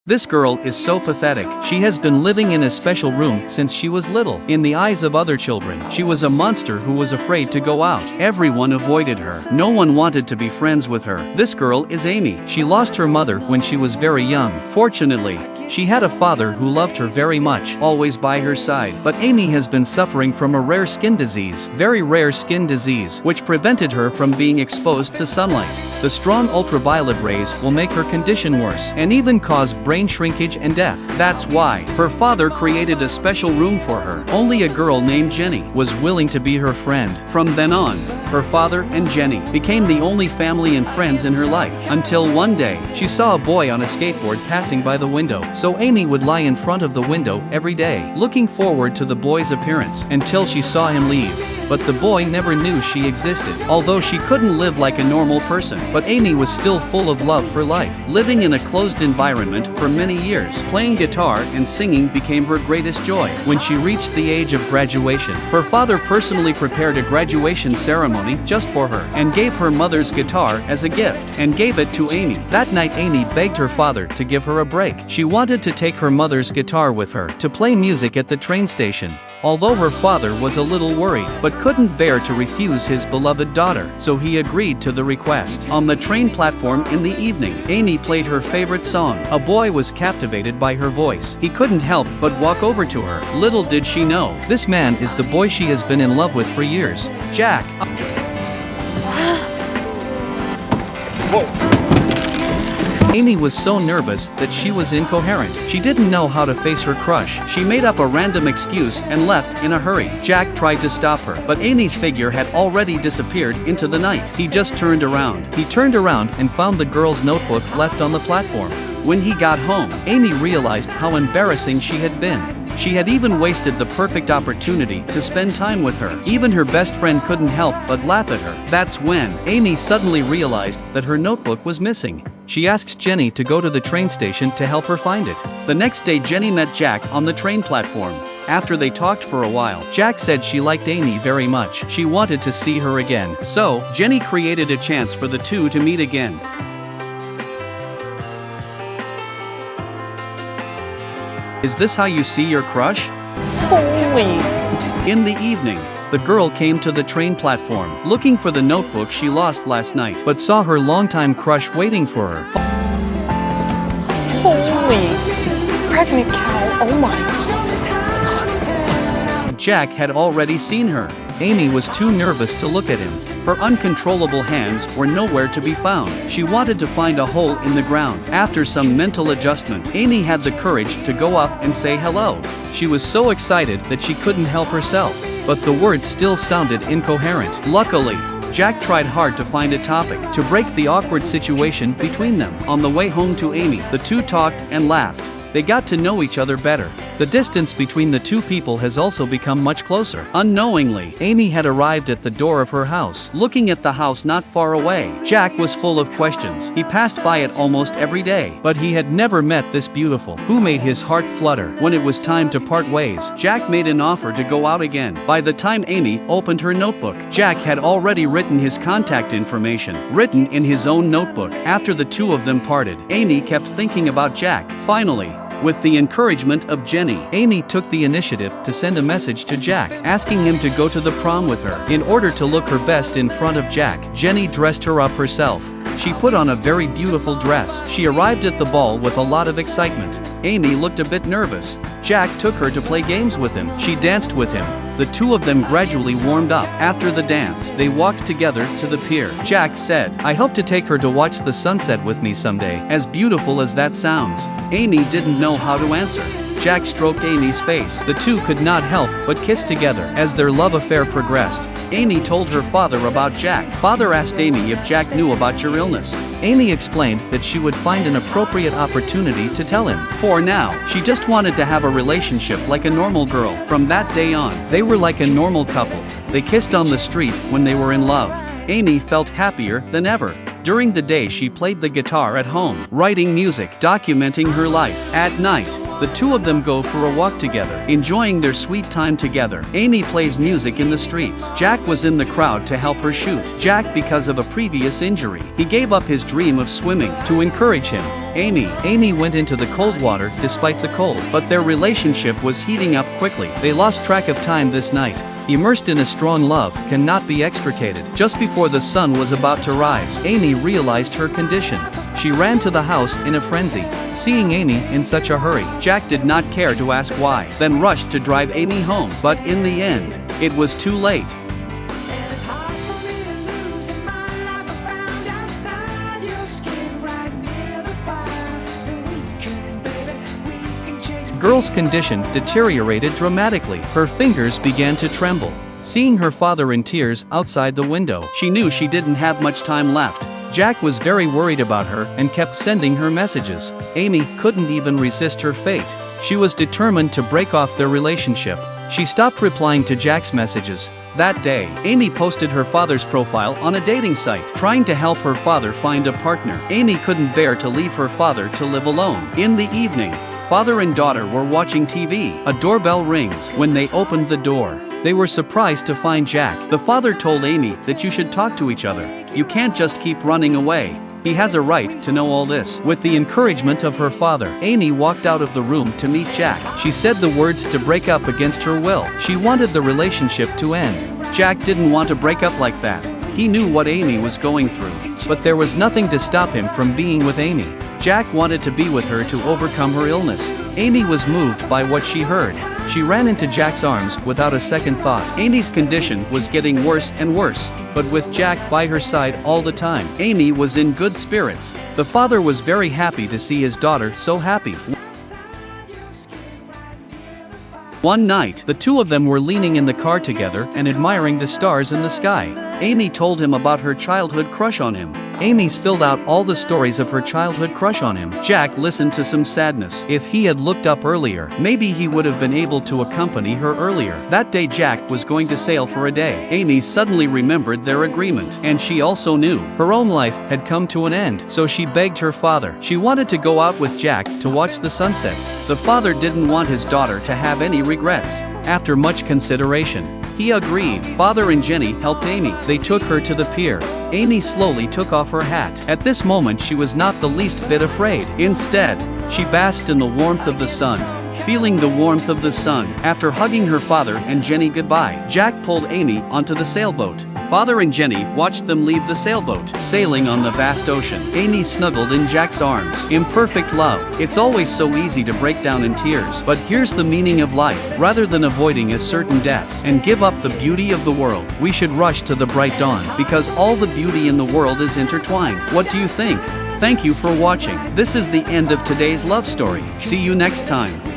This girl is so pathetic. She has been living in a special room since she was little. In the eyes of other children, she was a monster who was afraid to go out. Everyone avoided her. No one wanted to be friends with her. This girl is Amy. She lost her mother when she was very young. Fortunately, she had a father who loved her very much, always by her side. But Amy has been suffering from a rare skin disease, very rare skin disease, which prevented her from being exposed to sunlight. The strong ultraviolet rays will make her condition worse, and even cause brain shrinkage and death. That's why her father created a special room for her. Only a girl named Jenny was willing to be her friend. From then on, her father and Jenny became the only family and friends in her life. Until one day, she saw a boy on a skateboard passing by the window. So Amy would lie in front of the window every day, looking forward to the boy's appearance, until she saw him leave. But the boy never knew she existed. Although she couldn't live like a normal person, but Amy was still full of love for life. Living in a closed environment for many years, playing guitar and singing became her greatest joy. When she reached the age of graduation, her father personally prepared a graduation ceremony just for her, and gave her mother's guitar as a gift, and gave it to Amy. That night Amy begged her father to give her a break. She wanted to take her mother's guitar with her, to play music at the train station. Although her father was a little worried, but couldn't bear to refuse his beloved daughter, so he agreed to the request. On the train platform in the evening, Amy played her favorite song. A boy was captivated by her voice. He couldn't help but walk over to her. Little did she know, this man is the boy she has been in love with for years, Jack. Whoa. Amy was so nervous that she was incoherent. She didn't know how to face her crush. She made up a random excuse and left in a hurry. Jack tried to stop her, but Amy's figure had already disappeared into the night. He just turned around. He turned around and found the girl's notebook left on the platform. When he got home, Amy realized how embarrassing she had been. She had even wasted the perfect opportunity to spend time with her. Even her best friend couldn't help but laugh at her. That's when Amy suddenly realized that her notebook was missing. She asked Jenny to go to the train station to help her find it. The next day Jenny met Jack on the train platform. After they talked for a while, Jack said she liked Amy very much. She wanted to see her again. So, Jenny created a chance for the two to meet again. Is this how you see your crush? Sweet. In the evening, the girl came to the train platform, looking for the notebook she lost last night, but saw her longtime crush waiting for her. Holy pregnant cow, oh my god. Jack had already seen her. Amy was too nervous to look at him. Her uncontrollable hands were nowhere to be found. She wanted to find a hole in the ground. After some mental adjustment, Amy had the courage to go up and say hello. She was so excited that she couldn't help herself, but the words still sounded incoherent. Luckily, Jack tried hard to find a topic to break the awkward situation between them. On the way home to Amy, the two talked and laughed. They got to know each other better. The distance between the two people has also become much closer. Unknowingly, Amy had arrived at the door of her house, looking at the house not far away. Jack was full of questions. He passed by it almost every day, but he had never met this beautiful, who made his heart flutter. When it was time to part ways, Jack made an offer to go out again. By the time Amy opened her notebook, Jack had already written his contact information, written in his own notebook. After the two of them parted, Amy kept thinking about Jack. Finally, with the encouragement of Jenny, Amy took the initiative to send a message to Jack, asking him to go to the prom with her. In order to look her best in front of Jack, Jenny dressed her up herself. She put on a very beautiful dress. She arrived at the ball with a lot of excitement. Amy looked a bit nervous. Jack took her to play games with him. She danced with him. The two of them gradually warmed up. After the dance, they walked together to the pier. Jack said, "I hope to take her to watch the sunset with me someday." As beautiful as that sounds, Amy didn't know how to answer. Jack stroked Amy's face. The two could not help but kiss together. As their love affair progressed, Amy told her father about Jack. Father asked Amy if Jack knew about your illness. Amy explained that she would find an appropriate opportunity to tell him. For now, she just wanted to have a relationship like a normal girl. From that day on, they were like a normal couple. They kissed on the street when they were in love. Amy felt happier than ever. During the day she played the guitar at home, writing music, documenting her life. At night, The two of them go for a walk together, enjoying their sweet time together. Amy plays music in the streets. Jack was in the crowd to help her shoot. Jack because of a previous injury. He gave up his dream of swimming. To encourage him, Amy went into the cold water despite the cold, but their relationship was heating up quickly. They lost track of time this night. Immersed in a strong love, cannot be extricated. Just before the sun was about to rise, Amy realized her condition. She ran to the house in a frenzy. Seeing Amy in such a hurry, Jack did not care to ask why, then rushed to drive Amy home. But in the end, it was too late. Girl's condition deteriorated dramatically. Her fingers began to tremble. Seeing her father in tears outside the window, she knew she didn't have much time left. Jack was very worried about her and kept sending her messages. Amy couldn't even resist her fate. She was determined to break off their relationship. She stopped replying to Jack's messages. That day, Amy posted her father's profile on a dating site, trying to help her father find a partner. Amy couldn't bear to leave her father to live alone. In the evening, father and daughter were watching TV. A doorbell rings. When they opened the door, they were surprised to find Jack. The father told Amy that you should talk to each other. You can't just keep running away. He has a right to know all this. With the encouragement of her father, Amy walked out of the room to meet Jack. She said the words to break up against her will. She wanted the relationship to end. Jack didn't want to break up like that. He knew what Amy was going through, but there was nothing to stop him from being with Amy. Jack wanted to be with her to overcome her illness. Amy was moved by what she heard. She ran into Jack's arms without a second thought. Amy's condition was getting worse and worse, but with Jack by her side all the time, Amy was in good spirits. The father was very happy to see his daughter so happy. One night, the two of them were leaning in the car together and admiring the stars in the sky. Amy told him about her childhood crush on him. Amy spilled out all the stories of her childhood crush on him. Jack listened to some sadness. If he had looked up earlier, maybe he would have been able to accompany her earlier. That day Jack was going to sail for a day. Amy suddenly remembered their agreement, and she also knew her own life had come to an end, so she begged her father. She wanted to go out with Jack to watch the sunset. The father didn't want his daughter to have any regrets. After much consideration, he agreed. Father and Jenny helped Amy. They took her to the pier. Amy slowly took off her hat. At this moment she was not the least bit afraid. Instead, she basked in the warmth of the sun, feeling the warmth of the sun. After hugging her father and Jenny goodbye, Jack pulled Amy onto the sailboat. Father and Jenny watched them leave the sailboat, sailing on the vast ocean. Amy snuggled in Jack's arms. Imperfect love. It's always so easy to break down in tears. But here's the meaning of life. Rather than avoiding a certain death and give up the beauty of the world, we should rush to the bright dawn, because all the beauty in the world is intertwined. What do you think? Thank you for watching. This is the end of today's love story. See you next time.